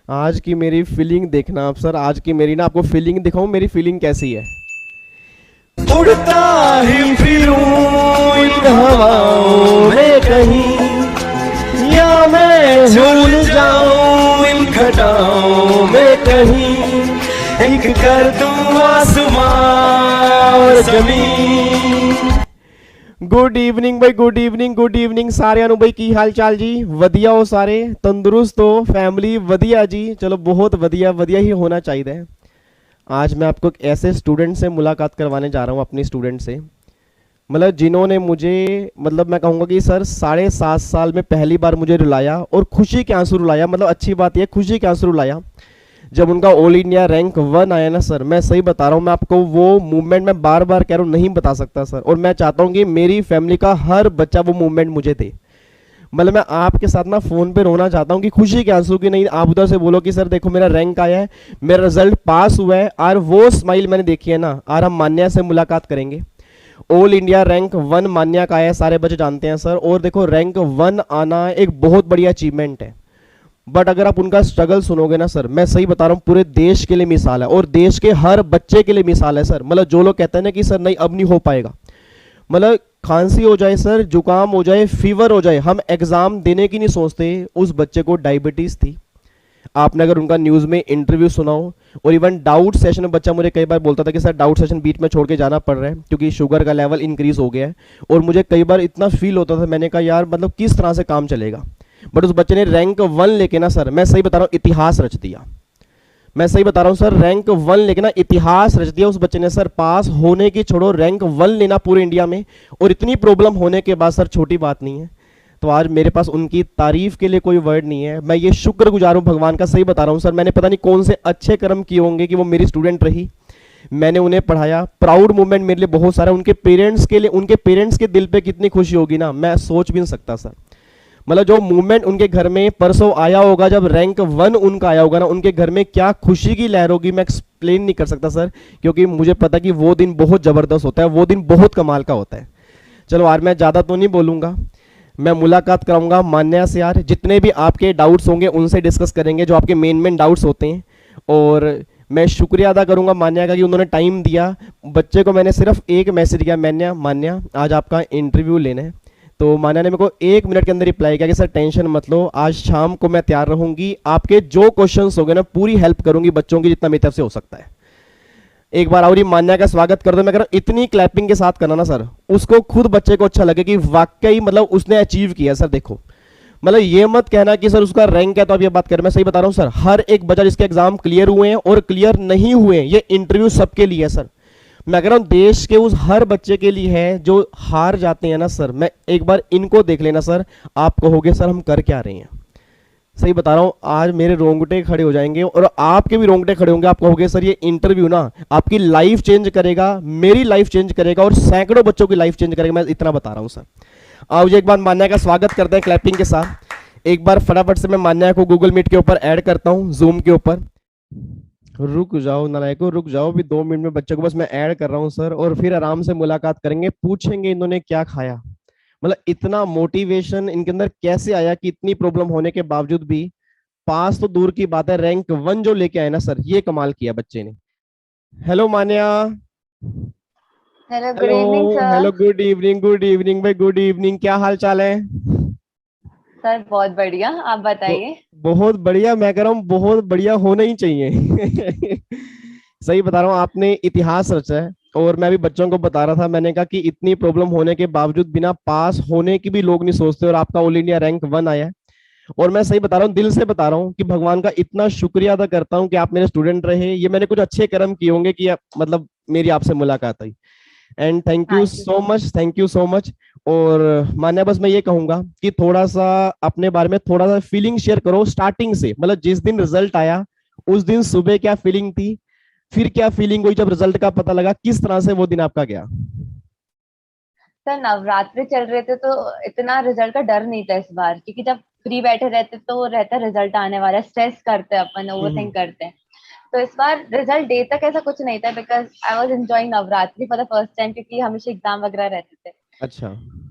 आज की मेरी फीलिंग देखना आप सर, आज की मेरी ना आपको फीलिंग दिखाऊं, मेरी फीलिंग कैसी है। उड़ता ही फिरूं इन हवाओं में कहीं, या मैं झूल जाऊं इन घटाओं में कहीं, एक कर दूं आसमां और जमीन। गुड इवनिंग भाई, गुड इवनिंग, गुड इवनिंग सारे भाई, की हाल चाल जी? वधिया हो सारे? तंदुरुस्त हो? फैमिली वधिया जी? चलो बहुत वधिया, वधिया ही होना चाहिए। आज मैं आपको एक ऐसे स्टूडेंट से मुलाकात करवाने जा रहा हूँ, अपनी स्टूडेंट से, मतलब जिन्होंने मुझे, मतलब मैं कहूँगा कि सर 7.5 साल में पहली बार मुझे रुलाया, और खुशी के आंसू रुलाया। मतलब अच्छी बात यह, खुशी के आंसू रुलाया जब उनका ऑल इंडिया रैंक 1 आया ना सर। मैं सही बता रहा हूँ, मैं आपको वो मूवमेंट मैं बार बार कह रहा हूँ नहीं बता सकता सर, और मैं चाहता हूँ कि मेरी फैमिली का हर बच्चा वो मूवमेंट मुझे दे। मतलब मैं आपके साथ ना फोन पे रोना चाहता हूँ कि खुशी के आंसू की नहीं, आप उधर से बोलो कि सर देखो मेरा रैंक आया है, मेरा रिजल्ट पास हुआ है, और वो स्माइल मैंने देखी है ना। और हम मान्या से मुलाकात करेंगे। ऑल इंडिया रैंक 1 मान्या का है, सारे बच्चे जानते हैं सर। और देखो रैंक 1 आना एक बहुत बड़ी अचीवमेंट है, बट अगर आप उनका स्ट्रगल सुनोगे ना सर, मैं सही बता रहा हूँ, पूरे देश के लिए मिसाल है, और देश के हर बच्चे के लिए मिसाल है सर। मतलब जो लोग कहते हैं ना कि सर नहीं अब नहीं हो पाएगा, मतलब खांसी हो जाए सर, जुकाम हो जाए, फीवर हो जाए, हम एग्जाम देने की नहीं सोचते। उस बच्चे को डायबिटीज थी, आपने अगर उनका न्यूज़ में इंटरव्यू सुना हो। और इवन डाउट सेशन में बच्चा मुझे कई बार बोलता था कि सर डाउट सेशन बीच में छोड़ के जाना पड़ रहा है क्योंकि शुगर का लेवल इंक्रीज हो गया है। और मुझे कई बार इतना फील होता था, मैंने कहा यार मतलब किस तरह से काम चलेगा। बट उस बच्चे ने रैंक 1 लेके ना सर, मैं सही बता रहा हूँ, इतिहास रच दिया। मैं सही बता रहा हूँ सर, रैंक 1 लेके ना इतिहास रच दिया उस बच्चे ने सर। पास होने की छोड़ो, रैंक 1 लेना पूरे इंडिया में, और इतनी प्रॉब्लम होने के बाद सर छोटी बात नहीं है। तो आज मेरे पास उनकी तारीफ के लिए कोई वर्ड नहीं है। मैं ये शुक्रगुजार हूँ भगवान का, सही बता रहा हूँ सर। मैंने पता नहीं कौन से अच्छे कर्म किए होंगे कि वो मेरी स्टूडेंट रही, मैंने उन्हें पढ़ाया। प्राउड मोमेंट मेरे लिए बहुत सारा, उनके पेरेंट्स के लिए, उनके पेरेंट्स के दिल पे कितनी खुशी होगी ना, मैं सोच भी नहीं सकता सर। मतलब जो मूवमेंट उनके घर में परसों आया होगा, जब रैंक 1 उनका आया होगा ना, उनके घर में क्या खुशी की लहर होगी, मैं एक्सप्लेन नहीं कर सकता सर। क्योंकि मुझे पता कि वो दिन बहुत ज़बरदस्त होता है, वो दिन बहुत कमाल का होता है। चलो यार मैं ज़्यादा तो नहीं बोलूँगा, मैं मुलाकात कराऊंगा मान्या से यार। जितने भी आपके डाउट्स होंगे उनसे डिस्कस करेंगे, जो आपके मेन मेन डाउट्स होते हैं। और मैं शुक्रिया अदा करूंगा मान्या का कि उन्होंने टाइम दिया। बच्चे को मैंने सिर्फ एक मैसेज किया, मान्या मान्या आज आपका इंटरव्यू लेना है। तो मान्या ने मेरे को 1 मिनट के अंदर रिप्लाई किया कि सर टेंशन मत लो, आज शाम को मैं तैयार रहूंगी, आपके जो क्वेश्चंस होंगे ना पूरी हेल्प करूंगी बच्चों की, जितना मेरी तरफ से हो सकता है। एक बार और ही मान्या का स्वागत कर दो। मैं कह रहा हूं इतनी क्लैपिंग के साथ करना ना सर, उसको खुद बच्चे को अच्छा लगे कि वाकई मतलब उसने अचीव किया सर। देखो मतलब ये मत कहना कि सर उसका रैंक है तो अब ये बात करें, मैं सही बता रहा हूं सर। हर एक बच्चा जिसके एग्जाम क्लियर हुए हैं और क्लियर नहीं हुए हैं, ये इंटरव्यू सबके लिए है सर। मैं कह रहा हूं देश के उस हर बच्चे के लिए है जो हार जाते हैं ना सर। मैं एक बार इनको देख लेना सर, आप कहोगे सर हम कर क्या रहे हैं। सही बता रहा हूँ, आज मेरे रोंगटे खड़े हो जाएंगे और आपके भी रोंगटे खड़े होंगे। आप कहोगे सर ये इंटरव्यू ना आपकी लाइफ चेंज करेगा, मेरी लाइफ चेंज करेगा, और सैकड़ों बच्चों की लाइफ चेंज करेगा। मैं इतना बता रहा हूँ सर। आज एक बार मान्या का स्वागत करते हैं क्लैपिंग के साथ। एक बार फटाफट से मैं मान्या को गूगल मीट के ऊपर ऐड करता हूँ, जूम के ऊपर। रुक जाओ नालायको, रुक जाओ, भी 2 मिनट में बच्चों को बस मैं ऐड कर रहा हूँ सर, और फिर आराम से मुलाकात करेंगे, पूछेंगे इन्होंने क्या खाया। मतलब इतना मोटिवेशन इनके अंदर कैसे आया कि इतनी प्रॉब्लम होने के बावजूद भी पास तो दूर की बात है, रैंक 1 जो लेके आए ना सर, ये कमाल किया बच्चे ने। Hello Manya. Hello, good hello. Evening hello, sir. Good evening, good evening भाई, गुड इवनिंग, क्या हाल चाल है? सर बहुत बढ़िया, आप ब- बताइए। बहुत बढ़िया, मैं कह रहा हूँ बहुत बढ़िया होना ही चाहिए। सही बता रहा हूँ, आपने इतिहास रचा है। और मैं भी बच्चों को बता रहा था, मैंने कहा कि इतनी प्रॉब्लम होने के बावजूद बिना पास होने की भी लोग नहीं सोचते, और आपका ऑल इंडिया रैंक 1 आया है। और मैं सही बता रहा हूँ, दिल से बता रहा हूँ कि भगवान का इतना शुक्रिया अदा करता हूँ कि आप मेरे स्टूडेंट रहे। ये मैंने कुछ अच्छे कर्म किए होंगे कि मतलब मेरी आपसे मुलाकात आई। एंड थैंक हाँ यू जी। So much, thank you so much. और मान्या बस मैं ये कहूंगा कि थोड़ा सा अपने बारे में थोड़ा सा फीलिंग शेयर करो स्टार्टिंग से। मतलब जिस दिन रिजल्ट आया उस दिन सुबह क्या फीलिंग थी, फिर क्या फीलिंग हुई जब रिजल्ट का पता लगा, किस तरह से वो दिन आपका गया? सर नवरात्रि चल रहे थे तो इतना रिजल्ट का डर नहीं था इस बार, क्योंकि जब फ्री बैठे रहते तो वो रहता रिजल्ट आने वाला है, स्ट्रेस करते हैं अपन, ओवर हम्म। थिंक करते हैं। तो इस बार रिजल्ट डे तक ऐसा कुछ नहीं था, because I was enjoying Navratri for the first time, क्योंकि हमेशा एग्जाम वगैरह रहते थे। अच्छा।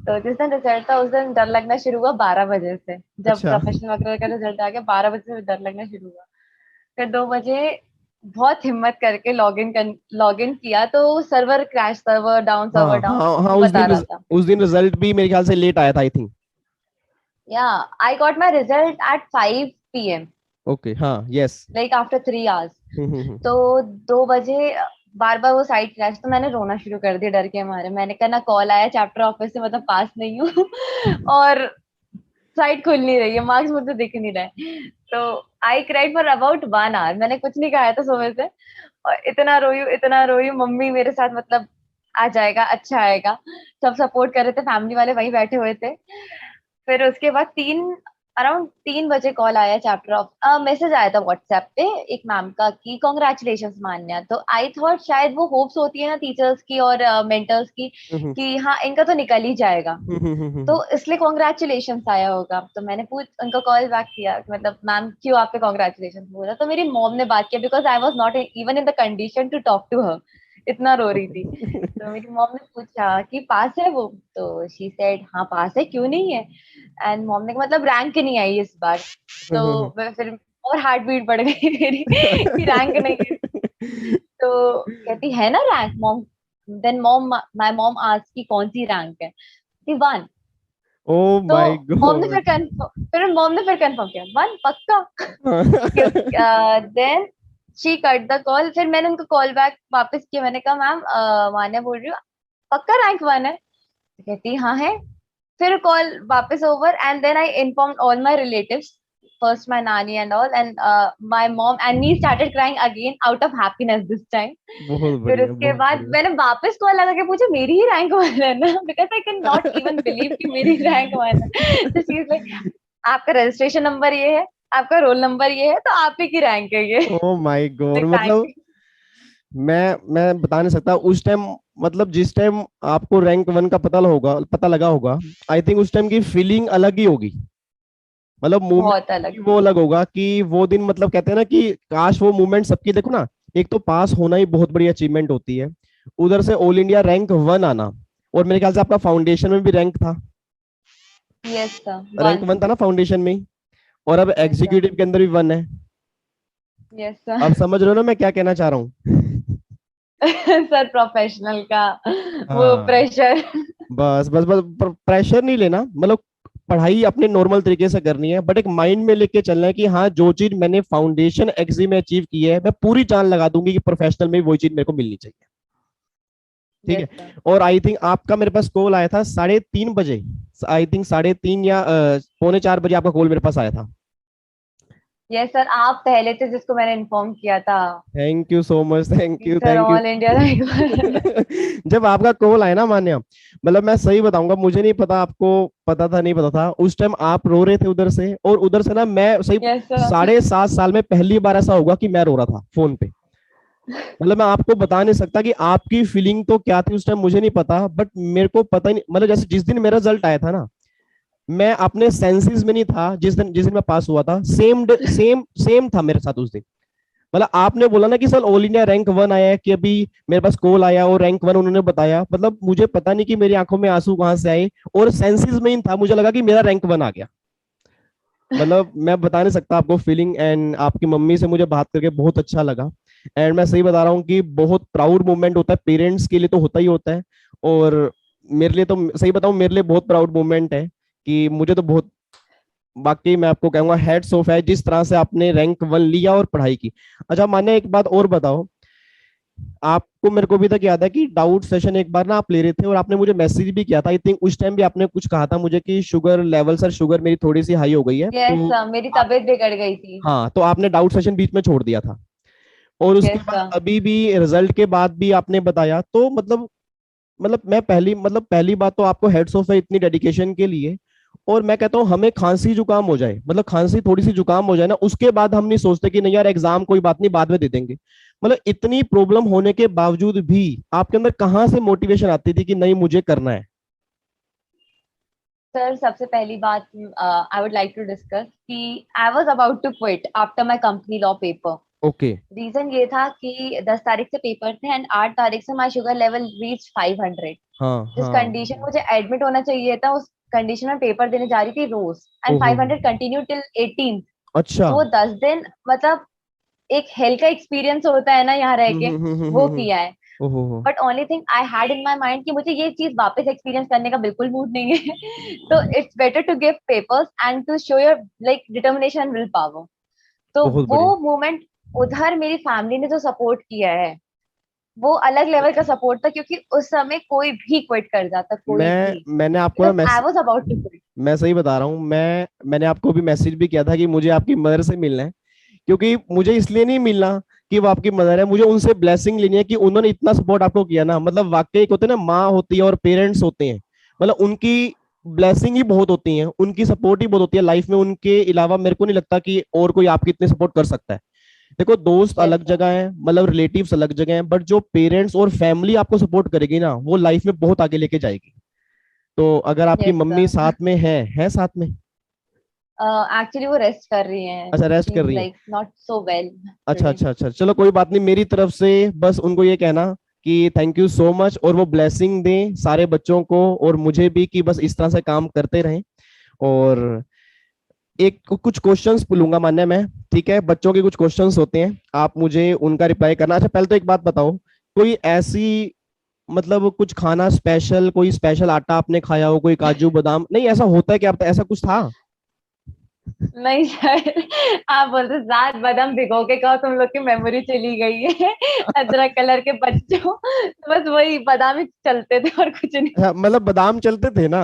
तो जिस दिन रिजल्ट था उस दिन डर लगना शुरू हुआ 12 बजे से। जब अच्छा। प्रोफेशनल वगैरह का रिजल्ट आ गया 12 बजे से डर लगना शुरू हुआ। फिर 2 बजे बहुत हिम्मत करके लॉग इन किया तो सर्वर हाँ डाउन हाँ हाँ, उस बता दिन रहा था. उस दिन रिजल्ट भी मेरे ख्याल से लेट आया था, I think. Yeah I got my result at 5 PM, okay, हाँ, यस. Like after 3 hours. तो 2 बजे बार बार वो साइट क्रैश, तो मैंने रोना शुरू कर दिया डर के मारे. मैंने कहा ना कॉल आया चैप्टर ऑफिस से, मतलब पास नहीं हूँ और साइट खुल नहीं रही है, मार्क्स मुझे दिख नहीं रहे. तो I cried for about 1 hour. मैंने कुछ नहीं खाया था सुबह से, और इतना रोई हूँ. मम्मी मेरे साथ, मतलब आ जाएगा, अच्छा आएगा, सब सपोर्ट कर रहे थे, फैमिली वाले वहीं बैठे हुए थे. फिर उसके बाद अराउंड 3 बजे कॉल आया चैप्टर ऑफ, मैसेज आया था व्हाट्सएप पे एक मैम का कि कॉन्ग्रेचुलेशंस मान्या. तो आई थॉट शायद वो होप्स होती है ना टीचर्स की और मेंटर्स की कि हाँ इनका तो निकल ही जाएगा, तो इसलिए कॉन्ग्रेचुलेशंस आया होगा. तो मैंने उनको कॉल बैक किया, मतलब मैम क्यों आप पे कॉन्ग्रेचुलेशंस बोला. तो मेरी मॉम ने बात किया, because I was not even in the condition to talk to her, इतना रो रही थी. तो मेरी मॉम ने पूछा कि पास है वो, तो शी सेड हाँ पास है, क्यों नहीं है. एंड मॉम ने कहा मतलब रैंक नहीं आई इस बार. तो मैं फिर और हार्ट बीट बढ़ गई मेरी कि रैंक नहीं है. तो कहती है ना rank mom. Then my mom asked कि कौन सी रैंक है. 1. ओ तो माय मॉम ने गॉड. फिर कंफर्म किया 1 पक्का. Then she cut the call. फिर मैंने उनको कॉल बैक वापस किया, मैंने कहा मैम मान्या बोल रही हूँ, पक्का रैंक 1 है. तो कहती हाँ है. फिर कॉल वापस over and then I informed all my relatives, first my nanny and all, and my mom and me started crying again out of happiness this time. बहुत फिर बढ़िया, उसके बहुत बाद बढ़िया. मैंने वापस कॉल लगा के पूछा मेरी ही रैंक 1 है ना, because I can not even believe कि मेरी रैंक 1 है. तो शी इज लाइक आपका रजिस्ट्रेशन नंबर ये है, आपका रोल नंबर ये है, तो आप ही की रैंक है ये. Oh my God, like thank मतलब यू. मैं बता नहीं सकता उस टाइम, मतलब जिस टाइम आपको रैंक 1 का पता लगा होगा, आई थिंक उस टाइम की फीलिंग अलग ही होगी. मतलब मूवमेंट बहुत अलग. भी वो अलग होगा कि वो दिन, मतलब कहते हैं ना कि काश वो मूवमेंट सबकी, देखो ना, एक तो पास होना ही बहुत बड़ी अचीवमेंट होती है, उधर से ऑल इंडिया रैंक 1 आना, और मेरे ख्याल से आपका फाउंडेशन में भी रैंक था. Yes sir. रैंक 1 था ना फाउंडेशन में ही, और अब यस सर. एग्जीक्यूटिव के अंदर भी 1 है. यस अब सर. समझ रहे हो ना मैं क्या कहना चाह रहा हूँ. सर प्रोफेशनल का वो हाँ, प्रेशर. बस बस बस, प्रेशर नहीं लेना, मतलब पढ़ाई अपने नॉर्मल तरीके से करनी है, बट एक माइंड में लेके चलना है कि हाँ जो चीज मैंने फाउंडेशन एग्जी में अचीव की है, मैं पूरी जान लगा दूंगी कि प्रोफेशनल में वही चीज मेरे को मिलनी चाहिए. ठीक यस है. सर. और आई थिंक आपका मेरे पास कॉल आया था 3:30 बजे. आई थिंक 3:30 या 3:45 बजे आपका कॉल मेरे पास आया था. यस सर, आप पहले थे जिसको मैंने इन्फॉर्म किया था thank you so much, thank कि you, sir thank you. All India rank. जब आपका कॉल आया ना मान्या, मतलब मैं सही बताऊंगा, मुझे नहीं पता आपको पता था नहीं पता था, उस टाइम आप रो रहे थे उधर से, और उधर से ना मैं सही यस सर. 7.5 साल में पहली बार ऐसा होगा कि मैं रो रहा था फोन पे. मतलब मैं आपको बता नहीं सकता कि आपकी फीलिंग तो क्या थी उस टाइम, मुझे नहीं पता, बट मेरे को पता ही नहीं, मतलब जैसे जिस दिन मेरा रिजल्ट आया था ना, मैं अपने सेंसेस में नहीं था. जिस दिन मैं पास हुआ था, सेम सेम सेम था मेरे साथ उस दिन. मतलब आपने बोला ना कि सर ऑल इंडिया रैंक 1 आया है, कि अभी मेरे पास कॉल आया और रैंक 1 उन्होंने बताया, मतलब मुझे पता नहीं कि मेरी आंखों में आंसू कहां से आए, और सेंसेस में ही था, मुझे लगा कि मेरा रैंक 1 आ गया. मतलब मैं बता नहीं सकता आपको फीलिंग. एंड आपकी मम्मी से मुझे बात करके बहुत अच्छा लगा. एंड मैं सही बता रहा हूँ कि बहुत प्राउड मोमेंट होता है, पेरेंट्स के लिए तो होता ही होता है, और मेरे लिए तो, सही बताऊं, मेरे लिए बहुत प्राउड मोमेंट है कि मुझे तो बहुत, बाकी मैं आपको कहूंगा हेड्स ऑफ है जिस तरह से आपने रैंक 1 लिया और पढ़ाई की. अच्छा मान्य, एक बात और बताओ, आपको, मेरे को भी तक याद है कि डाउट सेशन एक बार ना आप ले रहे थे, और आपने मुझे मैसेज भी किया था, आई थिंक उस टाइम भी आपने कुछ कहा था मुझे कि शुगर लेवल, सर शुगर मेरी थोड़ी सी हाई हो गई है, यस तो सर, मेरी आप, तबीयत बिगड़ गई थी. हाँ, तो आपने डाउट सेशन बीच में छोड़ दिया था. और उसके यस बाद सर. अभी भी रिजल्ट के बाद भी आपने बताया, तो मतलब मैं पहली बात तो आपको हेड्स ऑफ है इतनी डेडिकेशन के लिए. और मैं कहता हूँ हमें खांसी जुकाम हो जाए, मतलब खांसी थोड़ी सी जुकाम हो जाए ना, उसके बाद हम नहीं सोचते कि नहीं यार एग्जाम कोई बात नहीं बाद में दे देंगे. मतलब इतनी प्रॉब्लम होने के बावजूद भी आपके अंदर कहाँ से मोटिवेशन आती थी कि नहीं मुझे करना है. सर सबसे पहली बात I would like to discuss कि I was about to quit after my company law paper. Okay. Reason ये था कि 10 तारीख से पेपर थे एंड 8 तारीख से माय शुगर लेवल रीच 500. हाँ जिस हाँ. कंडीशन मुझे एडमिट होना चाहिए था उस कंडीशन में पेपर देने जा रही थी रोज, एंड ओहो. 500 कंटिन्यू टिल 18th. अच्छा. तो वो 10 दिन, मतलब एक हेल का एक्सपीरियंस होता है ना यहाँ रह के, वो किया है। ओहो। But only thing I had in my mind कि मुझे ये चीज वापस एक्सपीरियंस करने का बिल्कुल मूड नहीं है। तो it's better to give papers and to show your like determination and will power. तो बहुत वो बढ़िया। मोमेंट, उधर मेरी फैमिली ने जो सपोर्ट किया है वो अलग लेवल का सपोर्ट था, क्योंकि उस समय कोई भी क्विट कर जाता, कोई भी, मैंने आपको बिकॉज ना I was about to quit. मैं सही बता रहा हूँ, मैंने आपको भी मैसेज भी किया था कि मुझे आपकी मदर से मिलना है, क्योंकि मुझे इसलिए नहीं मिलना कि वो आपकी मदर है, मुझे उनसे ब्लेसिंग लेनी है कि उन्होंने इतना सपोर्ट आपको किया ना। मतलब वाकई एक होते हैं ना, माँ होती है और पेरेंट्स होते हैं, मतलब उनकी ब्लेसिंग ही बहुत होती है, उनकी सपोर्ट ही बहुत होती है लाइफ में। उनके अलावा मेरे को नहीं लगता कि और कोई आपकी इतनी सपोर्ट कर सकता है। देखो, दोस्त यस अलग सर। जगह है, मतलब रिलेटिव्स अलग जगह है, बट जो पेरेंट्स और फैमिली आपको सपोर्ट करेगी ना, वो लाइफ में बहुत आगे लेके जाएगी। तो अगर आपकी यस मम्मी सर। साथ में है साथ में? एक्चुअली वो रेस्ट कर रही हैं, अच्छा, रेस्ट शी कर इज रही हैं। लाइक नॉट सो वेल अच्छा टुडे। अच्छा अच्छा, चलो कोई बात नहीं, मेरी तरफ से बस उनको ये कहना कि थैंक यू सो मच, और वो ब्लेसिंग दें सारे बच्चों को और मुझे भी, कि बस इस तरह से काम करते रहें। और एक कुछ क्वेश्चंस पूछूंगा मान्य मैं, ठीक है? बच्चों के कुछ क्वेश्चंस होते हैं, आप मुझे उनका रिप्लाई करना। अच्छा, पहले तो एक बात बताओ, कोई ऐसी, मतलब कुछ खाना स्पेशल, कोई स्पेशल आटा आपने खाया हो, कोई काजू बादाम, नहीं ऐसा होता है क्या, आप ऐसा कुछ था? नहीं सर, आप बोलते सात बादाम भिगो के खाओ, तुम लोग की मेमोरी चली गई है। अदरक कलर के बच्चों, तो बस वही बादाम ही चलते थे और कुछ नहीं। हाँ, मतलब बादाम चलते थे ना।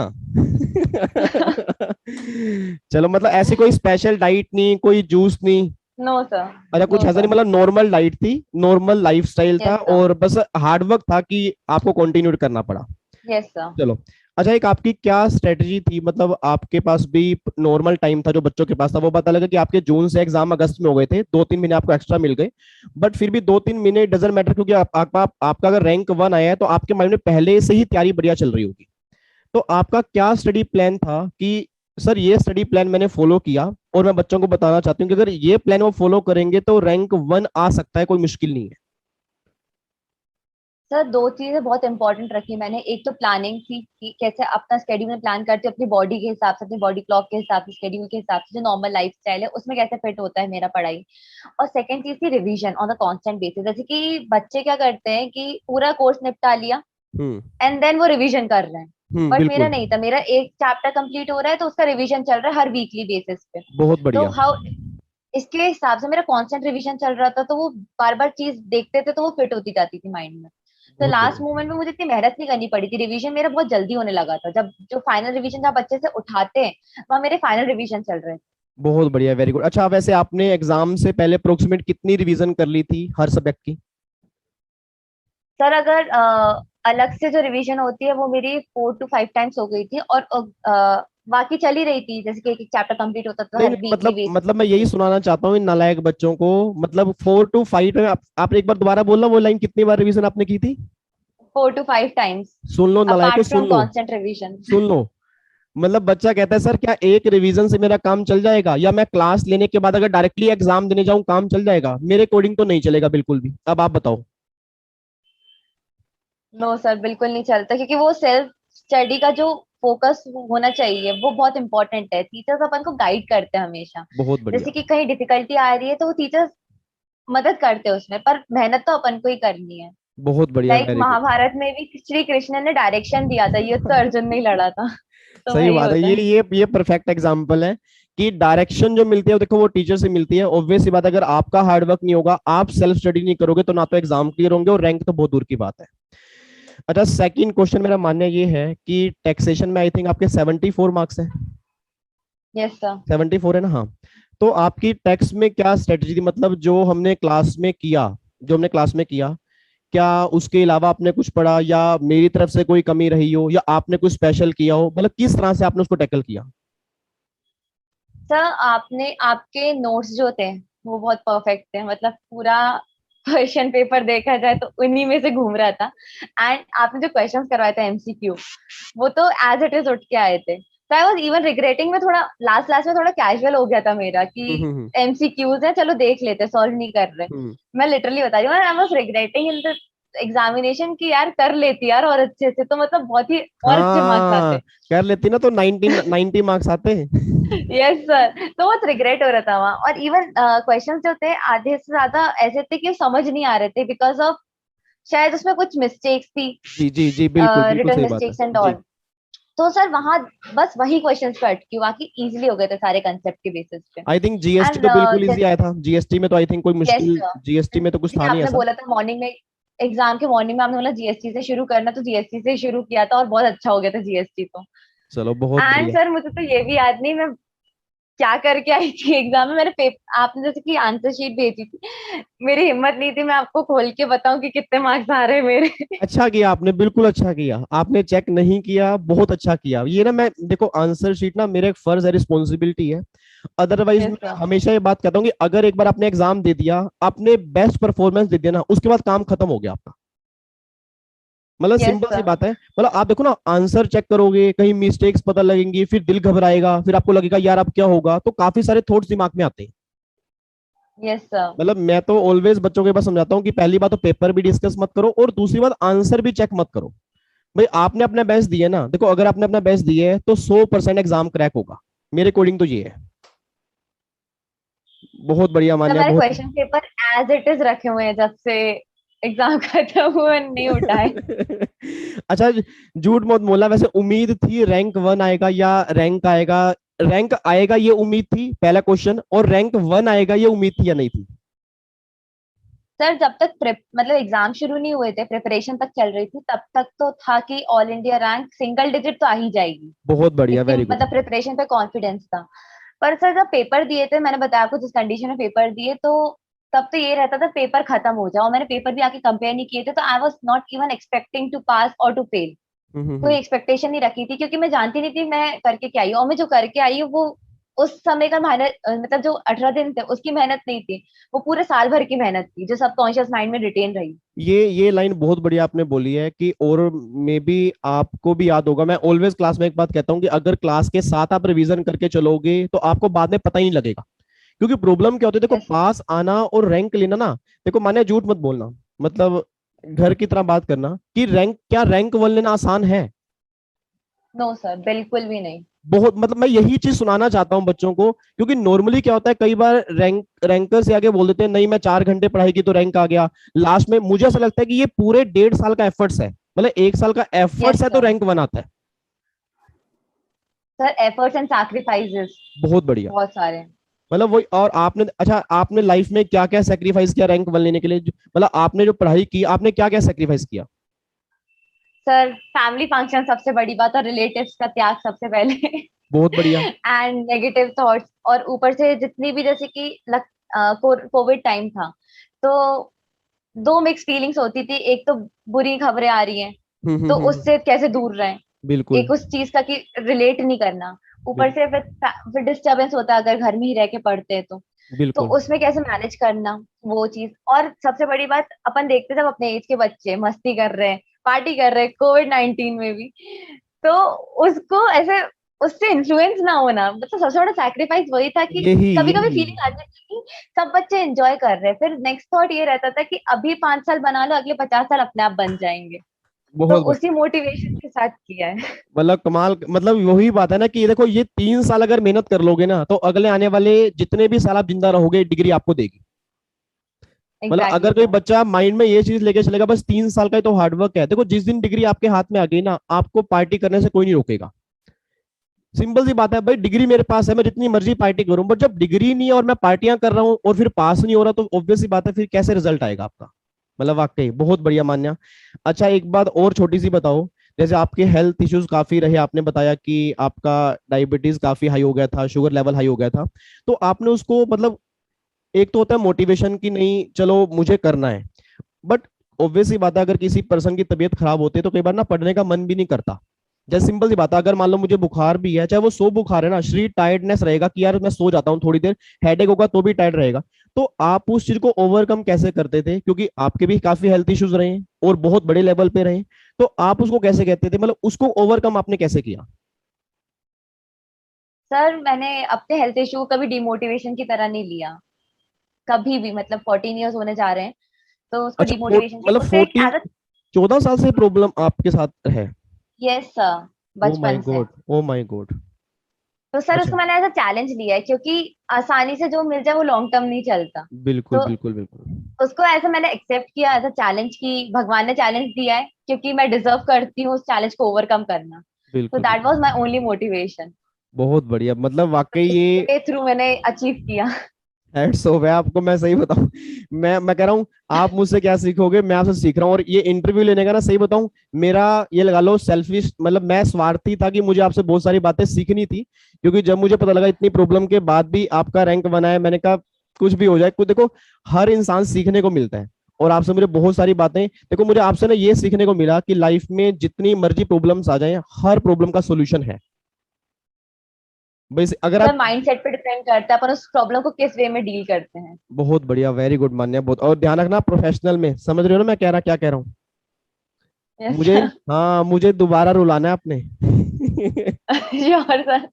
चलो, मतलब ऐसी कोई स्पेशल डाइट नहीं, कोई जूस नहीं? No sir. अच्छा, कुछ नो ऐसा नहीं, सर। मतलब नॉर्मल डाइट थी, नॉर्मल लाइफस्टाइल था, यस सर। और बस हार्ड वर्क था कि आपको कंटिन्यू करना पड़ा। Yes sir. चलो। अच्छा, एक आपकी क्या स्ट्रेटजी थी, मतलब आपके पास भी नॉर्मल टाइम था जो बच्चों के पास था, वो पता लगा कि आपके जून से एग्जाम अगस्त में हो गए थे, 2-3 महीने आपको एक्स्ट्रा मिल गए, बट फिर भी 2-3 महीने डजेंट मैटर, क्योंकि आपका अगर रैंक 1 आया है तो आपके माइंड में पहले से ही तैयारी बढ़िया चल रही होगी। तो आपका क्या स्टडी प्लान था कि सर ये स्टडी प्लान मैंने फॉलो किया, और मैं बच्चों को बताना चाहती हूँ कि अगर ये प्लान वो फॉलो करेंगे तो रैंक 1 आ सकता है, कोई मुश्किल नहीं है? सर दो चीजें बहुत इंपॉर्टेंट रखी मैंने। एक तो प्लानिंग थी कि कैसे अपना स्केड्यूल प्लान करते हो, अपनी बॉडी के हिसाब से, अपनी बॉडी क्लॉक के हिसाब से, स्केड्यूल के हिसाब से, जो नॉर्मल लाइफ स्टाइल है उसमें कैसे फिट होता है मेरा पढ़ाई। और सेकंड चीज थी revision on a constant basis. जैसे कि बच्चे क्या करते हैं कि पूरा कोर्स निपटा लिया हम्म। एंड देन वो रिवीजन कर रहे हैं, बट मेरा बिल्कुल। नहीं था। मेरा एक चैप्टर कंप्लीट हो रहा है तो उसका रिवीजन चल रहा है हर वीकली बेसिस पे। बहुत तो बढ़िया। हाउ, इसके हिसाब से मेरा कांस्टेंट रिवीजन चल रहा था, तो वो बार बार चीज देखते थे तो वो फिट होती जाती थी माइंड में। तो बहुत लास्ट बढ़िया। मोमेंट में मुझे इतनी मेहनत नहीं करनी पड़ी थी, रिवीजन मेरा बहुत जल्दी होने लगा था। जब जो फाइनल रिवीजन जब बच्चे से उठाते हैं, वहां मेरे फाइनल रिवीजन चल रहे थे। बहुत बढ़िया, वेरी गुड। अच्छा, वैसे आपने एग्जाम से पहले अप्रोक्सीमेट कितनी रिवीजन कर ली थी हर सब्जेक्ट की? सर अगर अलग से जो रिवीजन होती है वो मेरी 4 to 5 टाइम्स हो गई थी, और बाकी चल ही रही थी, जैसे कि एक एक चैप्टर कंप्लीट होता था नहीं हर नहीं, वीकली बेसिस मतलब मैं पे। यही सुनाना चाहता हूँ इन नालायक बच्चों को, मतलब 4 to 5 में आप एक बार दोबारा बोलना वो लाइन, कितनी बार रिवीजन आपने की थी? 4 to 5 टाइम्स, सुन लो नालायकों, अपार्ट फ्रॉम सुन लो, कांस्टेंट रिवीजन। सुन लो। मतलब बच्चा कहता है सर क्या एक रिवीजन से मेरा काम चल जाएगा, या मैं क्लास लेने के बाद अगर डायरेक्टली एग्जाम देने जाऊं काम चल जाएगा? मेरे अकॉर्डिंग तो नहीं चलेगा बिल्कुल भी। अब आप बताओ। नो सर, बिल्कुल नहीं चलता, क्योंकि वो सेल्फ स्टडी का जो फोकस होना चाहिए वो बहुत इंपॉर्टेंट है। टीचर्स अपन को गाइड करते हैं हमेशा। बहुत जैसे बढ़िया। कि कहीं डिफिकल्टी आ रही है तो वो टीचर्स मदद करते हैं उसमें, पर मेहनत तो अपन को ही करनी है। बहुत बढ़िया, लाइक वेरी गुड। महाभारत में भी श्री कृष्ण ने डायरेक्शन दिया था, युद्ध तो अर्जुन ने ही लड़ा था। तो सही वही बात है, होता है। ये परफेक्ट एग्जांपल है कि डायरेक्शन जो मिलती है वो देखो वो टीचर से मिलती है। ऑब्वियस सी बात है, अगर आपका हार्ड वर्क नहीं होगा, आप सेल्फ स्टडी नहीं करोगे, तो ना तो एग्जाम क्लियर होंगे और रैंक तो बहुत दूर की बात है। अच्छा, सेकंड क्वेश्चन मेरा मानना ये है कि टैक्सेशन में आई थिंक आपके 74 मार्क्स है। Yes sir. 74 है ना? हाँ। तो आपकी टैक्स में क्या स्ट्रेटजी थी, मतलब जो हमने क्लास में किया, क्या उसके अलावा आपने कुछ पढ़ा, या मेरी तरफ से कोई कमी रही हो, या आपने कुछ स्पेशल किया हो, मतलब किस तरह से आपने उसको टैकल किया? सर आपने, आपके नोट्स जो थे वो बहुत परफेक्ट थे, मतलब पूरा क्वेश्चन पेपर देखा जाए तो उन्हीं में से घूम रहा था। एंड आपने जो क्वेश्चंस करवाए थे एमसीक्यू, वो तो एज इट इज उठ के आए थे। तो आई वाज इवन रिग्रेटिंग, में थोड़ा लास्ट लास्ट में थोड़ा कैजुअल हो गया था मेरा कि हम्म। एमसीक्यूज है, चलो देख लेते, सॉल्व नहीं कर रहे। हम्म। मैं लिटरली बता रही हूँ, I was regretting in the examination की यार कर लेती यार और अच्छे से, तो मतलब बहुत ही और अच्छे मार्क्स हाँ, आते। कर लेती ना तो 90 मार्क्स आते हैं। यस सर, तो बहुत रिग्रेट हो रहा था वहाँ। और इवन क्वेश्चंस जो थे आधे से ज्यादा ऐसे थे कि समझ नहीं आ रहे थे, बिकॉज ऑफ शायद उसमें कुछ मिस्टेक्स थी, जी जी जी, बिल्कुल बिल्कुल रिटर्न सही बात है मिस्टेक्स एंड जी। ऑल। तो सर वहां बस वही क्वेश्चंस पे अटकी, बाकी इजीली हो गए थे सारे कंसेप्ट के बेसिस पे। आई थिंक जीएसटी एंड तो बिल्कुल इजी आया था, जीएसटी में तो आई थिंक कोई यस मुश्किल, सर, जीएसटी में तो कुछ जैसे था नहीं आपने ऐसा। बोला था मॉर्निंग में, एग्जाम के मॉर्निंग में आपने बोला जीएसटी से शुरू करना, तो जीएसटी से शुरू किया था और बहुत अच्छा हो गया था जीएसटी तो। चलो बहुत एंड बढ़िया। सर मुझे तो ये भी याद नहीं मैं क्या करके आई थी एग्जाम में। मैंने पेपर, आपने जैसे कि आंसर शीट भेजी थी, मेरी हिम्मत नहीं थी मैं आपको खोल के बताऊं कि कितने मार्क्स आ रहे हैं मेरे। अच्छा किया आपने, बिल्कुल अच्छा किया आपने, चेक नहीं किया, बहुत अच्छा किया। ये ना मैं देखो आंसर शीट ना मेरा एक फर्ज है, रिस्पॉन्सिबिलिटी है। अदरवाइज यस मैं सर। हमेशा ये बात कहता हूँ कि अगर एक बार आपने एग्जाम दे दिया, आपने बेस्ट परफॉर्मेंस दे दिया ना, उसके बाद काम खत्म हो गया आपका। मतलब यस सिंपल सी सर। बात है। मतलब आप देखो ना, आंसर चेक करोगे, कहीं मिस्टेक्स पता लगेंगी, फिर दिल घबराएगा, फिर आपको लगेगा यार अब क्या होगा, तो काफी सारे थॉट्स दिमाग में आते हैं। Yes sir. मतलब मैं तो ऑलवेज बच्चों के पास समझाता हूँ कि पहली बात तो पेपर भी डिस्कस मत करो, और दूसरी बात आंसर भी चेक मत करो। भाई आपने अपना बेस्ट दिया ना, देखो अगर आपने अपना बेस्ट दिया है तो 100% एग्जाम क्रैक होगा। मेरे अकॉर्डिंग तो ये है। बहुत बढ़िया सर मान्या, मैंने बहुत। Question paper as it is रखे हुए हैं जब से एग्जाम खत्म हुआ, नहीं उठाए। अच्छा, झूठ मत बोलना, वैसे उम्मीद थी रैंक वन आएगा या रैंक आएगा? रैंक आएगा ये उम्मीद थी, पहला क्वेश्चन, और रैंक वन आएगा ये उम्मीद थी या नहीं थी? सर जब तक मतलब एग्जाम शुरू नहीं हुए थे, प्रिपरेशन तक चल रही थी, तब तक तो था कि all India rank single digit तो आ ही जाएगी। बहुत बढ़िया, इतनी वेरी गुड। मतलब प्रिपरेशन पे कॉन्फिडेंस था। पर सर जब पेपर दिए थे, मैंने बताया आपको जिस कंडीशन में पेपर दिए, तो तब तो ये रहता था पेपर खत्म हो जाए, और मैंने पेपर भी आके कंपेयर नहीं किए थे, तो I was not even expecting to pass और टू फेल। कोई हम्म। एक्सपेक्टेशन नहीं रखी थी, क्योंकि मैं जानती नहीं थी मैं करके क्या आई हूँ, और मैं जो करके आई हूँ वो उस समय का मेहनत, मतलब जो 18 दिन थे उसकी मेहनत नहीं थी, वो पूरे साल भर की मेहनत थी जो सबकॉन्शियस माइंड में रिटेन रही। ये लाइन बहुत बढ़िया आपने बोली है कि, और मे बी आपको भी याद होगा, मैं ऑलवेज क्लास में एक बात कहता हूँ कि अगर क्लास के साथ आप रिवीजन करके चलोगे तो आपको बाद में पता ही नहीं लगेगा। क्योंकि प्रॉब्लम क्या होती है, देखो यस सर। पास आना और रैंक लेना ना, देखो माने झूठ मत बोलना, मतलब घर की तरह बात करना कि रैंक, क्या रैंक वन लेना आसान है? नो सर, बिल्कुल भी नहीं। बहुत, मतलब मैं यही चीज सुनाना चाहता हूँ बच्चों को, क्योंकि नॉर्मली क्या होता है, कई बार रैंकर से आगे बोल देते हैं नहीं मैं 4 घंटे पढ़ाई की तो रैंक आ गया। लास्ट में मुझे ऐसा लगता है कि ये पूरे 1.5 साल का एफर्ट्स है, मतलब 1 साल का यस एफर्ट्स है तो सर। रैंक वन आता है। सर एफर्ट्स एंड सैक्रिफाइसेस बहुत बढ़िया। बहुत सारे हैं। मतलब वही, और आपने, अच्छा आपने लाइफ में क्या क्या सेक्रीफाइस किया रैंक वन लेने के लिए? मतलब आपने जो पढ़ाई की, आपने क्या क्या सेक्रीफाइस किया? सर फैमिली फंक्शन सबसे बड़ी बात, और रिलेटिव्स का त्याग सबसे पहले। बहुत बढ़िया। एंड नेगेटिव थॉट्स, और ऊपर से जितनी भी, जैसे कि कोविड टाइम था, तो दो मिक्स फीलिंग्स होती थी। एक तो बुरी खबरें आ रही हैं, तो हम्म। उससे कैसे दूर रहें, बिल्कुल। एक उस चीज का कि रिलेट नहीं करना। ऊपर बिल, से फिर डिस्टरबेंस होता है अगर घर में ही रह के पढ़ते हैं तो बिल्कुल। उसमें कैसे मैनेज करना वो चीज। और सबसे बड़ी बात, अपन देखते जब अपने एज के बच्चे मस्ती कर रहे हैं, पार्टी कर रहे हैं कोविड 19 में भी, तो उसको ऐसे उससे इन्फ्लुएंस ना होना, मतलब सबसे बड़ा सैक्रिफाइस वही था कि यही कभी कभी यही फीलिंग आती थी कि सब बच्चे एंजॉय कर रहे हैं, फिर नेक्स्ट थॉट ये रहता था कि अभी 5 साल बना लो, अगले 50 साल अपने आप बन जाएंगे। तो बहुत उसी बढ़िया। मोटिवेशन के साथ किया है। मतलब कमाल, मतलब वही बात है ना कि देखो ये 3 साल अगर मेहनत कर लोगे ना, तो अगले आने वाले जितने भी साल आप जिंदा रहोगे डिग्री आपको देगी। मतलब एग्जैक्टली अगर कोई सर। बच्चा माइंड में ये चीज लेके चलेगा बस 3 साल का ही तो हार्डवर्क है, देखो जिस दिन डिग्री आपके हाथ में आ गई ना, आपको पार्टी करने से कोई नहीं रोकेगा। सिंपल सी बात है भाई, डिग्री मेरे पास है, मैं जितनी मर्जी पार्टी करूं, बट जब डिग्री नहीं है और मैं पार्टियां कर रहा हूं और फिर पास नहीं हो रहा, तो ऑब्वियस सी बात है फिर कैसे रिजल्ट आएगा आपका? मतलब वाकई बहुत बढ़िया मान्या। अच्छा एक बात और छोटी सी बताओ, जैसे आपके हेल्थ इश्यूज काफी रहे, आपने बताया कि आपका डायबिटीज काफी हाई हो गया था, शुगर लेवल हाई हो गया था, तो आपने उसको मतलब, एक तो होता है मोटिवेशन की नहीं चलो मुझे करना है, बट ऑब्वियस सी बात है अगर किसी पर्सन की तबीयत खराब होती है तो कई बार ना पढ़ने का मन भी नहीं करता। जैसे सिंपल सी बात है, अगर मान लो मुझे बुखार भी है, चाहे वो सो बुखार है ना, शरीर टायर्डनेस रहेगा कि यार मैं सो जाता हूँ थोड़ी देर, हेडेक होगा तो भी टायर्ड रहेगा। तो आप उस चीज को ओवरकम कैसे करते थे, क्योंकि आपके भी काफी हेल्थ इश्यूज रहे हैं और बहुत बड़े लेवल पे रहे, तो आप उसको कैसे कहते थे, मतलब उसको ओवरकम आपने कैसे किया? सर मैंने अपने हेल्थ इशू को कभी डिमोटिवेशन की तरह नहीं लिया, कभी भी। मतलब 14 इयर्स होने जा रहे हैं, तो उसको अच्छा डिमोटिवेशन चाहिए, मतलब उसको एक 14 एज 14 साल से प्रॉब्लम आपके साथ है? यस सर, ओ माय बचपन से। God, oh my God. तो सर अच्छा, उसको मैंने ऐसा चैलेंज लिया है, क्योंकि आसानी से जो मिल जाए वो लॉन्ग टर्म नहीं चलता। बिल्कुल तो बिल्कुल बिल्कुल। उसको ऐसा मैंने एक्सेप्ट किया एज अ चैलेंज, की भगवान ने चैलेंज दिया है क्योंकि मैं डिजर्व करती हूँ उस चैलेंज को ओवरकम करना। तो बिल्कुल दैट वाज बिल्कुल। My only motivation. बहुत बढ़िया, मतलब वाकई ये इसके थ्रू मैंने अचीव किया। हैट्स ऑफ है आपको। मैं सही बताऊं, मैं कह रहा हूँ आप मुझसे क्या सीखोगे, मैं आपसे सीख रहा हूँ। और ये इंटरव्यू लेने का ना, सही बताऊं, मेरा ये लगा लो सेल्फिश, मतलब मैं स्वार्थी था कि मुझे आपसे बहुत सारी बातें सीखनी थी। क्योंकि जब मुझे पता लगा इतनी प्रॉब्लम के बाद भी आपका रैंक बना है, मैंने कहा कुछ भी हो जाए, कुछ देखो, हर इंसान सीखने को मिलता है। और आपसे मुझे बहुत सारी बातें, देखो मुझे आपसे ना ये सीखने को मिला कि लाइफ में जितनी मर्जी प्रॉब्लम्स आ जाए, हर प्रॉब्लम का सोल्यूशन है। बस अगर सर आप, माइंडसेट पे डिपेंड करता है अपन उस प्रॉब्लम को किस वे में डील करते हैं। बहुत बढ़िया, वेरी गुड मान्या, बहुत। और ध्यान रखना प्रोफेशनल में, समझ रहे हो ना मैं कह रहा क्या कह रहा हूँ? यस मुझे, सर। हाँ मुझे दोबारा रुलाना है आपने। Sure sir.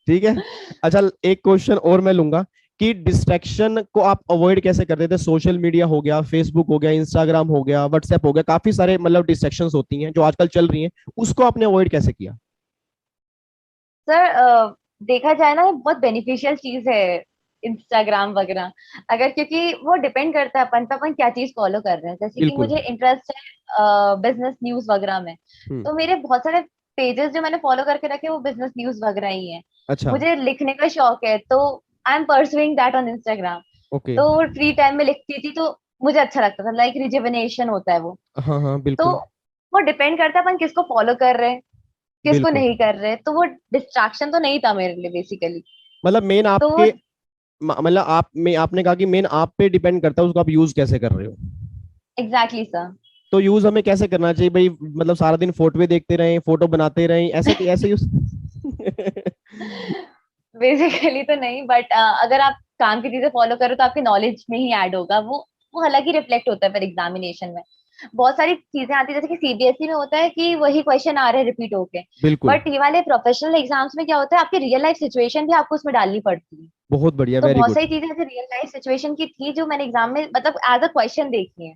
ठीक है। अच्छा, एक क्वेश्चन और मैं लूंगा कि डिस्ट्रैक्शन को आप अवॉइड कैसे करते थे? सोशल मीडिया हो गया, फेसबुक हो गया, इंस्टाग्राम हो गया, व्हाट्सएप हो गया, काफी सारे मतलब डिस्ट्रैक्शंस होती हैं जो आजकल चल रही हैं, उसको आपने अवॉइड कैसे किया? सर देखा जाए ना, ये बहुत बेनिफिशियल चीज है इंस्टाग्राम वगैरह। अगर, क्योंकि वो डिपेंड करता है अपन पे, अपन क्या चीज फॉलो कर रहे हैं। जैसे कि बिल्कुल। मुझे इंटरेस्ट है बिजनेस न्यूज वगैरह में, हम्म। तो मेरे बहुत सारे पेजेस जो मैंने फॉलो करके रखे वो बिजनेस न्यूज वगैरह ही है। अच्छा। मुझे लिखने का शौक है, तो I am pursuing that on Instagram. Okay. तो फ्री टाइम में लिखती थी, तो मुझे अच्छा लगता था, लाइक रिजुविनेशन होता है वो। हाँ हाँ तो बिल्कुल। वो डिपेंड करता है अपन किसको फॉलो कर रहे हैं, किसको बिल्कुल, नहीं कर रहे। तो वो डिस्ट्रैक्शन तो नहीं था मेरे लिए बेसिकली। मतलब मेन तो वो आपके, मतलब आप में आपने कहा कि मेन आप पे डिपेंड करता है उसको आप यूज कैसे कर रहे हो। Exactly sir. तो यूज हमें कैसे करना चाहिए भाई? मतलब सारा दिन फोटो देखते रहें, फोटो बनाते रहें, ऐसे ऐसे यूज? बेसिकली तो नहीं, बट अगर आप काम की चीजें फॉलो करो तो आपके नॉलेज में ही ऐड होगा वो हालांकि रिफ्लेक्ट होता है फिर एग्जामिनेशन में। बहुत सारी चीजें आती है, जैसे कि सीबीएसई में होता है कि वही क्वेश्चन आ रहे हैं रिपीट होके। बिल्कुल। बट ये वाले प्रोफेशनल एग्जाम्स में क्या होता है, आपकी रियल लाइफ सिचुएशन भी आपको उसमें डालनी पड़ती है। बहुत बढ़िया, तो वेरी बहुत गुड। सारी चीजें ऐसे रियल लाइफ सिचुएशन की थी जो मैंने एग्जाम में मतलब एज अ क्वेश्चन देखी है।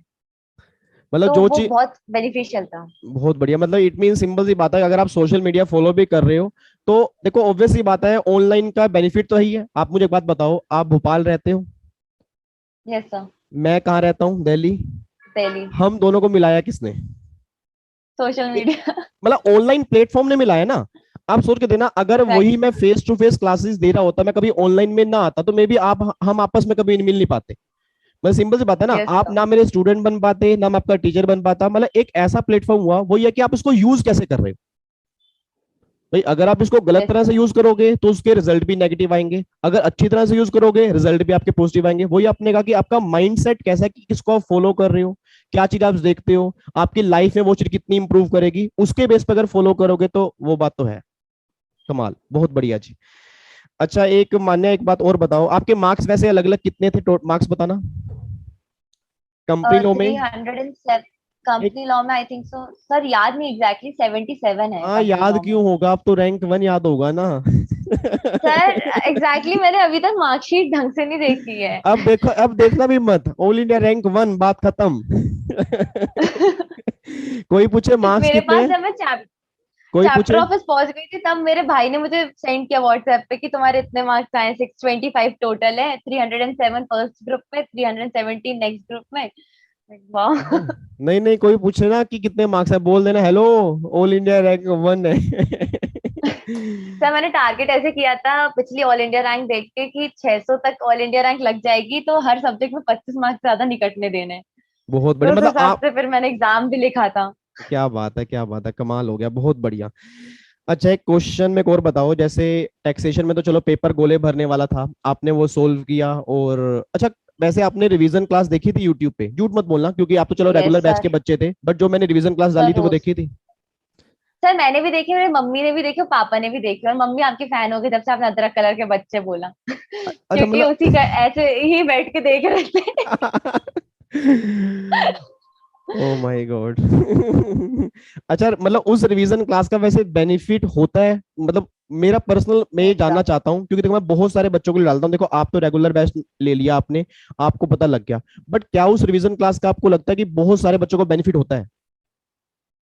मतलब तो जो वो चीज, बहुत बेनिफिशियल था। बहुत बढ़िया, मतलब इट मीन सिंपल सी बात है, अगर आप सोशल मीडिया फॉलो भी कर रहे हो तो देखो ऑब्वियस सी बात है, ऑनलाइन का बेनिफिट तो है ही है। आप मुझे एक बात बताओ, आप भोपाल रहते हो, यस सर। मैं कहाँ रहता हूँ, दिल्ली। दिल्ली। हम दोनों को मिलाया किसने? Social media. मतलब ऑनलाइन प्लेटफॉर्म ने मिलाया ना। आप सोच के देना, अगर वही एग्जैक्टली। मैं फेस टू फेस क्लासेस दे रहा होता, मैं कभी ऑनलाइन में ना आता, तो मे बी आप हम आपस में कभी मिल नहीं पाते। मतलब सिंपल सी बात है ना, यस आप सर। ना मेरे स्टूडेंट बन पाते, ना मैं आपका टीचर बन पाता। मतलब एक ऐसा प्लेटफॉर्म हुआ, वो ये कि आप इसको यूज कैसे कर रहे हो। भाई अगर आप इसको गलत यस तरह से सर। यूज करोगे तो उसके रिजल्ट भी नेगेटिव आएंगे, अगर अच्छी तरह से यूज करोगे रिजल्ट भी आपके पॉजिटिव आएंगे। वही आपने कहा कि आपका माइंडसेट कैसा है, कि किसको आप फॉलो कर रहे हो, क्या चीज आप देखते हो, आपकी लाइफ में वो चीज कितनी इंप्रूव करेगी, उसके बेस पर अगर फॉलो करोगे तो वो बात तो है। कमाल, बहुत बढ़िया जी। अच्छा, एक मान्य, एक बात और बताओ, आपके मार्क्स वैसे अलग अलग कितने थे? मार्क्स बताना कंपनी लॉ में। 307। एक, कंपनी लॉ में आई थिंक सो सर, याद नहीं एग्जैक्टली, 77 है हाँ कंपनी याद लॉ में। क्यों होगा, अब तो रैंक 1 याद होगा ना। सर एग्जैक्टली मैंने अभी तक मार्कशीट ढंग से नहीं देखी है। अब देखो, अब देखना भी मत, ऑल इंडिया रैंक 1, बात खत्म। कोई पूछे मार्क्स मेरे कितने पास हैं, जब मैं कोई चैप्टर पूछे। ऑफिस पहुंच गई थी, तब मेरे भाई ने मुझे सेंड किया व्हाट्सएप पे कि तुम्हारे इतने मार्क्स आए, 625 टोटल है, 307 फर्स्ट ग्रुप में, 317 नेक्स्ट ग्रुप में। वाह। नहीं नहीं, कोई पूछे ना कि कितने मार्क्स है, बोल देना हेलो, ऑल इंडिया रैंक 1 है। सर मैंने टारगेट ऐसे किया था पिछली ऑल इंडिया रैंक देख के कि 600 तक ऑल इंडिया रैंक लग जाएगी तो हर सब्जेक्ट में 25 मार्क्स ज्यादा नहीं कटने देने हैं। बहुत तो बढ़िया, उस मतलब हिसाब आप, से फिर मैंने एग्जाम भी लिखा था। क्या बात है, क्या बात है, कमाल हो गया, बहुत बढ़िया। अच्छा, एक क्वेश्चन में और बताओ, जैसे टैक्सेशन में तो चलो पेपर गोले भरने वाला था, आपने वो सोल्व किया। और अच्छा, वैसे आपने रिवीजन क्लास देखी थी यूट्यूब पे? झूठ मत बोलना, क्योंकि आप तो चलो रेगुलर यस बैच के सर। बच्चे थे, बट जो मैंने रिवीजन क्लास सर डाली थी वो रोज। देखी थी? सर मैंने भी देखी, मेरी मम्मी ने भी देखी और पापा ने भी देखी, और मम्मी आपकी फैन हो गई जब से आपने अदरक कलर के बच्चे बोला। अच्छा क्योंकि मतलब। उसी का ऐसे ही बैठ के देख रहे थे। Oh my God. अच्छा, मतलब उस रिवीजन क्लास का वैसे बेनिफिट होता है? मतलब मेरा पर्सनल, मैं ये यस जानना सर। चाहता हूँ, क्योंकि देखो मैं बहुत सारे बच्चों को डालता हूँ। देखो आप तो रेगुलर बैच ले लिया आपने, आपको पता लग गया, बट क्या उस रिवीजन क्लास का आपको लगता है कि बहुत सारे बच्चों को बेनिफिट होता है?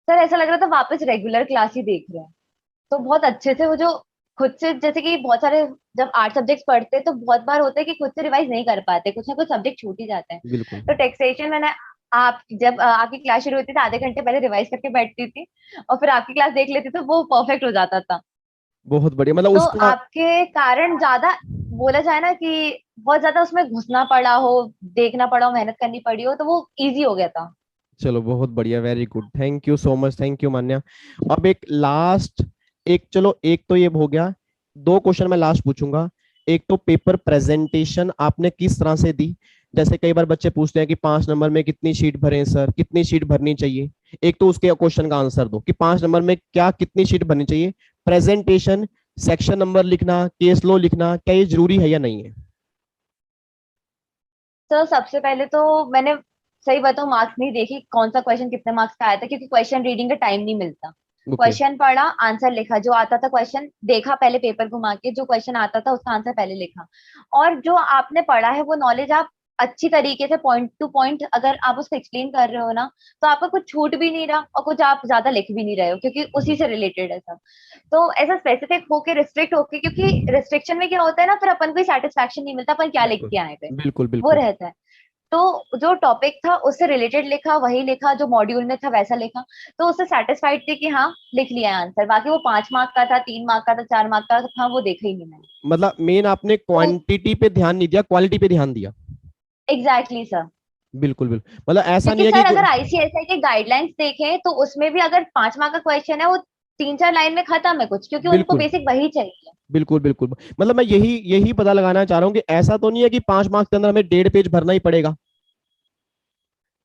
सर ऐसा लग रहा था वापस रेगुलर क्लास ही देख रहे हैं। तो बहुत अच्छे से वो जो खुद से, जैसे कि बहुत सारे जब 8 सब्जेक्ट्स पढ़ते हैं तो बहुत बार होता है कि खुद से रिवाइज नहीं कर पाते, कुछ ना कुछ सब्जेक्ट छूट ही जाते हैं। बिल्कुल। तो टैक्सेशन मैंने, आप जब आपकी क्लास शुरू होती थी आधे घंटे पहले रिवाइज करके बैठती थी, और फिर आपकी क्लास देख लेती तो वो परफेक्ट हो जाता था। बहुत बढ़िया, मतलब तो उसका। आपके कारण ज्यादा, बोला जाए ना कि बहुत ज्यादा उसमें घुसना पड़ा हो, देखना पड़ा हो, मेहनत करनी पड़ी हो, तो वो इजी हो गया था। चलो बहुत बढ़िया, very good, thank you so much, thank you Manya. अब एक लास्ट, एक चलो एक तो ये हो गया, दो क्वेश्चन मैं लास्ट पूछूंगा। एक तो पेपर प्रेजेंटेशन आपने किस तरह से दी? जैसे कई बार बच्चे पूछते हैं कि 5 नंबर में कितनी शीट भरें सर, कितनी शीट भरनी चाहिए? एक तो उसके क्वेश्चन का आंसर दो कि 5 नंबर में क्या कितनी शीट भरनी चाहिए। प्रेजेंटेशन, सेक्शन नंबर लिखना, केस लो लिखना, क्या ये जरूरी है या नहीं है? तो सबसे पहले तो मैंने, सही बताऊं, मार्क्स नहीं देखी कौन सा क्वेश्चन कितने मार्क्स का आया था, क्योंकि क्वेश्चन रीडिंग का टाइम नहीं मिलता। ओके। क्वेश्चन पढ़ा, आंसर लिखा, जो आता था क्वेश्चन देखा, पहले पेपर घुमा के जो क्वेश्चन आता था उसका आंसर पहले लिखा। और जो आपने पढ़ा है वो नॉलेज आप अच्छी तरीके से पॉइंट टू पॉइंट अगर आप उसको एक्सप्लेन कर रहे हो ना, तो आपका कुछ छूट भी नहीं रहा और कुछ आप ज्यादा लिख भी नहीं रहे हो, क्योंकि उसी से रिलेटेड है सब। तो ऐसा स्पेसिफिक होके रिस्ट्रिक्ट होके, क्योंकि रिस्ट्रिक्शन में क्या होता है ना, फिर अपन को सेटिस्फेक्शन नहीं मिलता अपन क्या लिख बिल्कुल के आए थे, बिल्कुल वो बिल्कुल। रहता है। तो जो टॉपिक था उससे रिलेटेड लिखा, वही लिखा जो मॉड्यूल में था वैसा लिखा। तो उससे सेटिस्फाइड थी कि हाँ लिख लिया है आंसर। बाकी वो 5 मार्क का था, 3 मार्क का था, 4 मार्क का था, वो देखा ही नहीं मैंने। मतलब मेन आपने तो क्वांटिटी पे ध्यान नहीं दिया, क्वालिटी पे ध्यान दिया। Exactly sir. बिल्कुल बिल्कुल, मतलब ऐसा क्योंकि नहीं है कि सर अगर आईसीएसआई के गाइडलाइंस देखें तो उसमें भी अगर 5 मार्क का क्वेश्चन है, वो 3-4 लाइन में खत्म है कुछ, क्योंकि उनको बिल्कुल बेसिक वही चाहिए। बिल्कुल बिल्कुल, मतलब मैं यही यही पता लगाना चाह रहा हूँ कि ऐसा तो नहीं है कि 5 मार्क्स के अंदर हमें 1.5 पेज भरना ही पड़ेगा।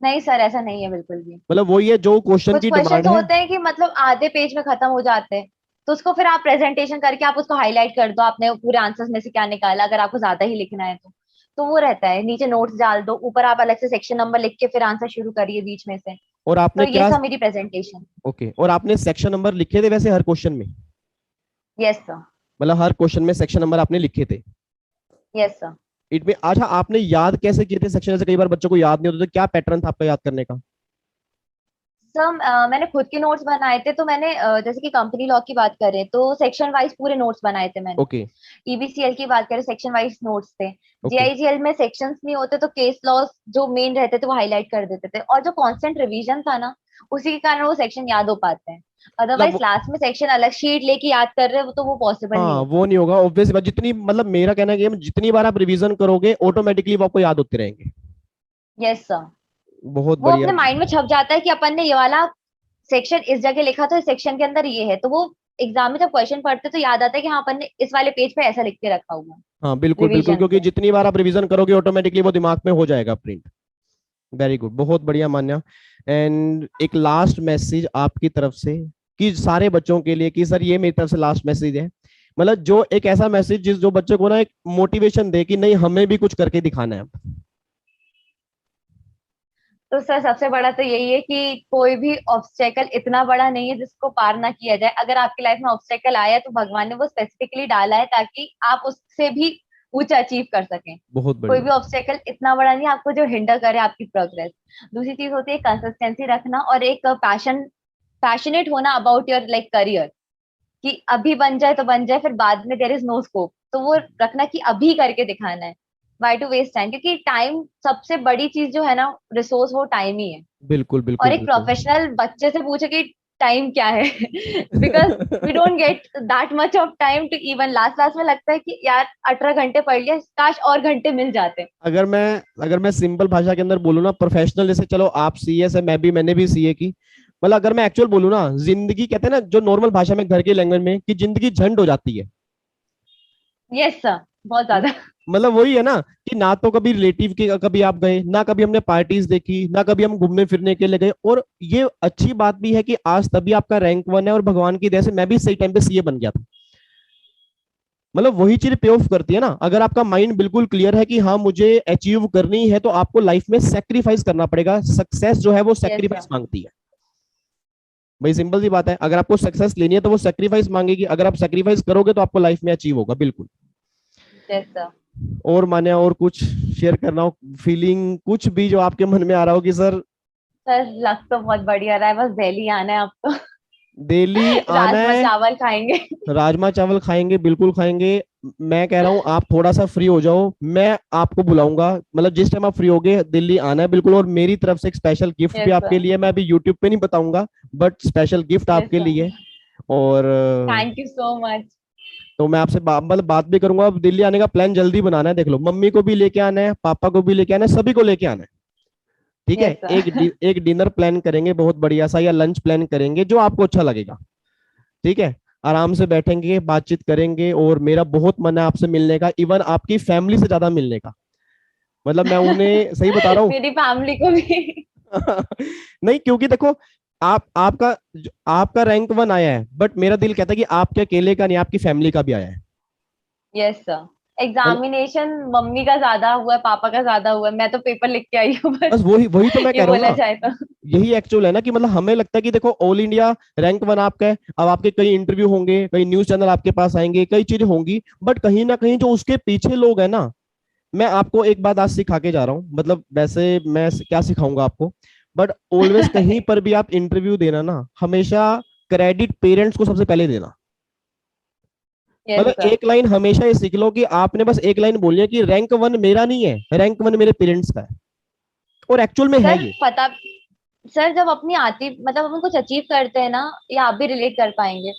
नहीं सर, ऐसा नहीं है बिल्कुल भी। मतलब वही है जो क्वेश्चन कुछ की क्वेश्चंस डिमांड है। होते हैं कि मतलब आधे पेज में खत्म हो जाते हैं, तो उसको फिर आप प्रेजेंटेशन करके आप उसको हाईलाइट कर दो, आपने पूरे आंसर्स में से क्या निकाला, अगर आपको ज्यादा ही लिखना है तो वो रहता है। नीचे नोट्स डाल दो, ऊपर आप अलग से सेक्शन नंबर लिख के फिर आंसर शुरू करिए बीच में से। और तो आपने ये क्या? सब मेरी प्रेजेंटेशन। ओके, और आपने सेक्शन नंबर लिखे थे वैसे हर क्वेश्चन में? Yes sir. मतलब हर क्वेश्चन में सेक्शन नंबर आपने लिखे थे? Yes sir. इट में अच्छा, आपने याद कैसे किए थे सेक्शन? जैसे कई बार बच्चों को याद नहीं होता, तो क्या पैटर्न था आपका याद करने का? सर मैंने खुद के नोट्स बनाए थे, तो मैंने जैसे कि कंपनी लॉ की बात करें तो सेक्शन वाइज पूरे नोट्स बनाए थे मैंने। ओके। ईबीसीएल की बात करें, सेक्शन वाइज नोट्स थे। ओके। जेआईजीएल में सेक्शंस नहीं होते तो केस लॉस जो मेन रहते थे वो हाईलाइट कर देते थे, और जो कांस्टेंट रिवीजन था ना, उसी के कारण वो सेक्शन याद हो पाते हैं। मतलब अदरवाइज लास्ट में सेक्शन अलग शीट लेके याद कर रहे हो तो वो पॉसिबल नहीं हाँ, होता। वो नहीं होगा ऑब्वियस बात। जितनी, मतलब मेरा कहना है कि जितनी बार आप रिवीजन करोगे ऑटोमेटिकली वो आपको याद होते रहेंगे। Yes sir. बहुत वो बढ़िया। अपने माइंड में छप जाता है कि अपन ने ये वाला सेक्शन इस जगह लिखा था, इस सेक्शन के अंदर ये है, तो वो एग्जाम में जब क्वेश्चन पढ़ते तो याद आता है कि हाँ अपन ने इस वाले पेज पे ऐसा लिख के रखा हुआ है हाँ बिल्कुल बिल्कुल, रिवीजन क्योंकि से। जितनी बार आप रिवीजन करोगे ऑटोमेटिकली वो दिमाग में हो जाएगा प्रिंट। वेरी गुड, बहुत बढ़िया मान्या। एंड एक लास्ट मैसेज आपकी तरफ से कि सारे बच्चों के लिए, कि सर ये मेरी तरफ से लास्ट मैसेज है, मतलब जो एक ऐसा मैसेज जिस जो बच्चे को ना एक मोटिवेशन दे कि नहीं हमें भी कुछ करके दिखाना है। तो सर सबसे बड़ा तो यही है कि कोई भी ऑब्स्टेकल इतना बड़ा नहीं है जिसको पार ना किया जाए। अगर आपकी लाइफ में ऑब्स्टेकल आया है तो भगवान ने वो स्पेसिफिकली डाला है ताकि आप उससे भी ऊंचा अचीव कर सकें। बहुत कोई बढ़िया। भी ऑब्स्टेकल इतना बड़ा नहीं है आपको जो हिंडर करे आपकी प्रोग्रेस। दूसरी चीज होती है कंसिस्टेंसी रखना और एक पैशनेट होना अबाउट योर लाइक करियर, कि अभी बन जाए तो बन जाए, फिर बाद में देयर इज नो स्कोप, तो वो रखना कि अभी करके दिखाना है। वाई टू वेस्ट टाइम, क्योंकि टाइम सबसे बड़ी चीज जो है ना, रिसोर्स, वो टाइम ही है। बिल्कुल और बिल्कुल एक बिल्कुल। प्रोफेशनल बच्चे से पूछे कि टाइम क्या है, because we don't get that much of time to even, last last में लगता है कि यार 18 घंटे पढ़ लिया, काश और घंटे मिल जाते। अगर मैं सिंपल भाषा के अंदर बोलूँ ना, प्रोफेशनल, जैसे चलो आप सीए से, मैंने भी सीए की, मतलब अगर मैं एक्चुअल बोलूँ ना, जिंदगी कहते हैं ना जो नॉर्मल भाषा में घर की लैंग्वेज में, कि जिंदगी झंड हो जाती है। यस सर, बहुत म- ज्यादा। मतलब वही है ना, कि ना तो कभी रिलेटिव के कभी आप गए, ना कभी हमने पार्टीज देखी, ना कभी हम घूमने फिरने के लिए गए। और ये अच्छी बात भी है कि आज तभी आपका रैंक 1 है, और भगवान की दया से मैं भी सही टाइम पे सीए बन गया था। मतलब वही चीज पे ऑफ करती है ना। अगर आपका माइंड बिल्कुल क्लियर है कि हाँ मुझे अचीव करनी है, तो आपको लाइफ में सेक्रीफाइस करना पड़ेगा। सक्सेस जो है वो यस सर। सेक्रीफाइस मांगती है। भाई सिंपल सी बात है, अगर आपको सक्सेस लेनी है तो वो सेक्रीफाइस मांगेगी। अगर आप सेक्रीफाइस करोगे तो आपको लाइफ में अचीव होगा बिल्कुल। Yes sir. और माने और कुछ शेयर करना हो, फीलिंग कुछ भी जो आपके मन में आ रहा हो कि सर सर लग तो बहुत बढ़िया रहा है, बस दिल्ली आना है अब तो। दिल्ली आना राजमा है, चावल खाएंगे। राजमा चावल खाएंगे, बिल्कुल खाएंगे। मैं कह रहा हूँ आप थोड़ा सा फ्री हो जाओ, मैं आपको बुलाऊंगा। मतलब जिस टाइम आप फ्री होगे दिल्ली आना है बिल्कुल। और मेरी तरफ से एक स्पेशल गिफ्ट भी यस आपके सर। लिए, मैं अभी यूट्यूब पे नहीं बताऊंगा, बट स्पेशल गिफ्ट यस आपके सर। लिए। और थैंक यू सो मच। तो मैं आपसे मतलब बात भी करूंगा। अब दिल्ली आने का प्लान जल्दी बनाना है, देख लो, मम्मी को भी लेके आना है, पापा को भी लेके आना है, सभी को लेके आना है। ठीक है, यस सर। एक डिनर प्लान करेंगे बहुत बढ़िया सा, या लंच प्लान करेंगे जो आपको अच्छा लगेगा। ठीक है, आराम से बैठेंगे, बातचीत करेंगे। और मेरा बहुत मन है आपसे मिलने का, इवन आपकी फैमिली से ज्यादा मिलने का। मतलब मैं उन्हें सही बता रहा हूँ। मेरी फैमिली को भी। नहीं, क्योंकि देखो, आपका आपका रैंक 1 आया है, बट मेरा दिल कहता है कि आपके अकेले का नहीं, आपकी फैमिली का भी आया है। Yes sir. मतलब एग्जामिनेशन मम्मी का ज्यादा हुआ है, पापा का ज्यादा हुआ है, मैं तो पेपर लिख के आई हूँ बस। बस वही वही तो मैं ये कह रहा हूँ बोला ना। जाए तो। यही एक्चुअल है ना, कि मतलब हमें लगता है कि देखो ऑल इंडिया रैंक 1 आपका है। अब आपके कई इंटरव्यू होंगे, कई न्यूज चैनल आपके पास आएंगे, कई चीजें होंगी, बट कहीं ना कहीं जो उसके पीछे लोग हैं ना। मैं आपको एक बात आज सिखा के जा रहा हूँ, मतलब वैसे मैं क्या सिखाऊंगा आपको, बट ऑलवेज कहीं पर भी आप इंटरव्यू देना ना, हमेशा क्रेडिट पेरेंट्स को सबसे पहले देना। यस मतलब सर। एक लाइन हमेशा ये सीख लो कि आपने बस एक लाइन बोली है कि रैंक 1 मेरा नहीं है, रैंक 1 मेरे पेरेंट्स का है। और एक्चुअल में है सर ये। पता, सर जब अपनी आती मतलब अपन कुछ अचीव करते हैं ना, या आप भी रिलेट कर पाएंगे,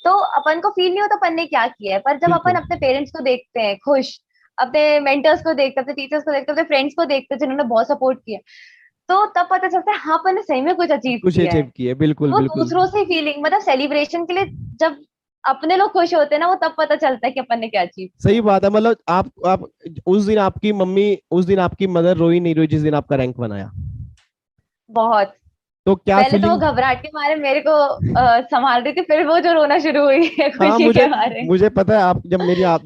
तो अपन को फील नहीं होता अपन ने क्या किया है, पर जब अपन बिल्कुल अपने पेरेंट्स को देखते हैं खुश, अपने मेंटर्स को देखते हैं, अपने टीचर्स को देखते हैं, अपने फ्रेंड्स को देखते हैं जिन्होंने बहुत सपोर्ट किया, तो तब पता चलता है हाँ अपन ने सही में कुछ अचीव कुछ किया है। अचीव किए, बिल्कुल वो बिल्कुल। दूसरों से फीलिंग मतलब सेलिब्रेशन के लिए, जब अपने लोग खुश होते हैं ना, वो तब पता चलता है कि अपन ने क्या अचीव सही किया। बात है। मतलब आप उस दिन आपकी मम्मी, उस दिन आपकी मदर रोई नहीं रोई जिस दिन आपका रैंक बनाया? बहुत। तो क्या पहले तो वो फीलिंग? घबराहट के मारे मेरे को संभाल रही थी, फिर वो जो रोना शुरू हुई है हाँ, खुशी मुझे के मारे। मुझे पता है। आप जब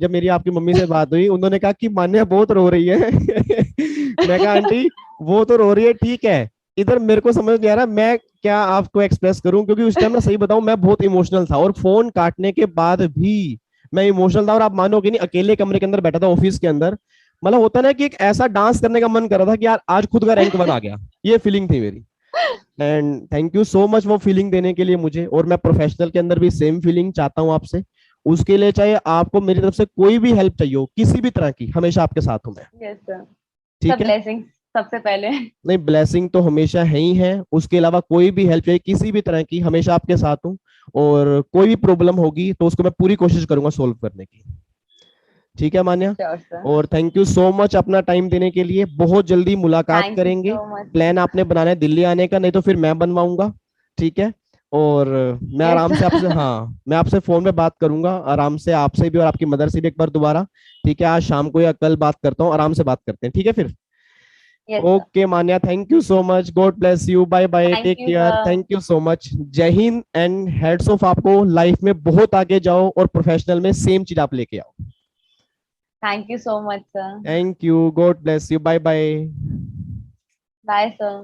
मेरी आपकी मम्मी से बात हुई, उन्होंने कहा कि मान्या बहुत रो रही है। मैं कहा आंटी, वो तो रो रही है ठीक है, इधर मेरे को समझ नहीं आ रहा मैं क्या आपको एक्सप्रेस करूं, क्योंकि उस टाइम ना सही बताऊं मैं बहुत इमोशनल था। और फोन काटने के बाद भी मैं इमोशनल था। और आप मानोगे नहीं, अकेले कमरे के अंदर बैठा था ऑफिस के अंदर। मतलब होता ना कि एक ऐसा डांस करने का मन कर रहा था कि यार आज खुद का रैंक 1 आ गया। ये फीलिंग थी मेरी। And thank you so much वो फीलिंग देने के लिए मुझे। और मैं प्रोफेशनल के अंदर भी सेम फीलिंग चाहता हूँ आपसे। उसके लिए चाहे आपको मेरी तरफ से कोई भी हेल्प चाहिए हो, किसी भी तरह की, हमेशा आपके साथ हूं मैं। Yes sir. ठीक सब है। ब्लेसिंग सबसे पहले। नहीं, ब्लेसिंग तो हमेशा है ही है, उसके अलावा कोई भी हेल्प चाहिए किसी भी तरह की, हमेशा आपके साथ हूँ। और कोई भी प्रॉब्लम होगी तो उसको मैं पूरी कोशिश करूंगा सोल्व करने की। ठीक है मान्या। Sure sir. और थैंक यू सो मच अपना टाइम देने के लिए। बहुत जल्दी मुलाकात थैंक यू करेंगे। So much. प्लान आपने बनाना है दिल्ली आने का, नहीं तो फिर मैं बनवाऊंगा। ठीक है। और मैं यस आराम से आपसे, सर। हाँ मैं आपसे फोन पे बात करूंगा आराम से, आपसे भी और आपकी मदर से भी एक बार दोबारा। ठीक है, आज शाम को या कल बात करता हूँ, आराम से बात करते हैं, ठीक है फिर। Yes sir. Okay Manya, thank you so much, God bless you, bye bye, thank take you care, sir. Thank you so much. जय हिंद एंड हेड्स ऑफ। आपको लाइफ में बहुत आगे जाओ और प्रोफेशनल में सेम चीज आप लेके आओ। Thank you so much sir. Thank you, God bless you, bye bye. Bye sir.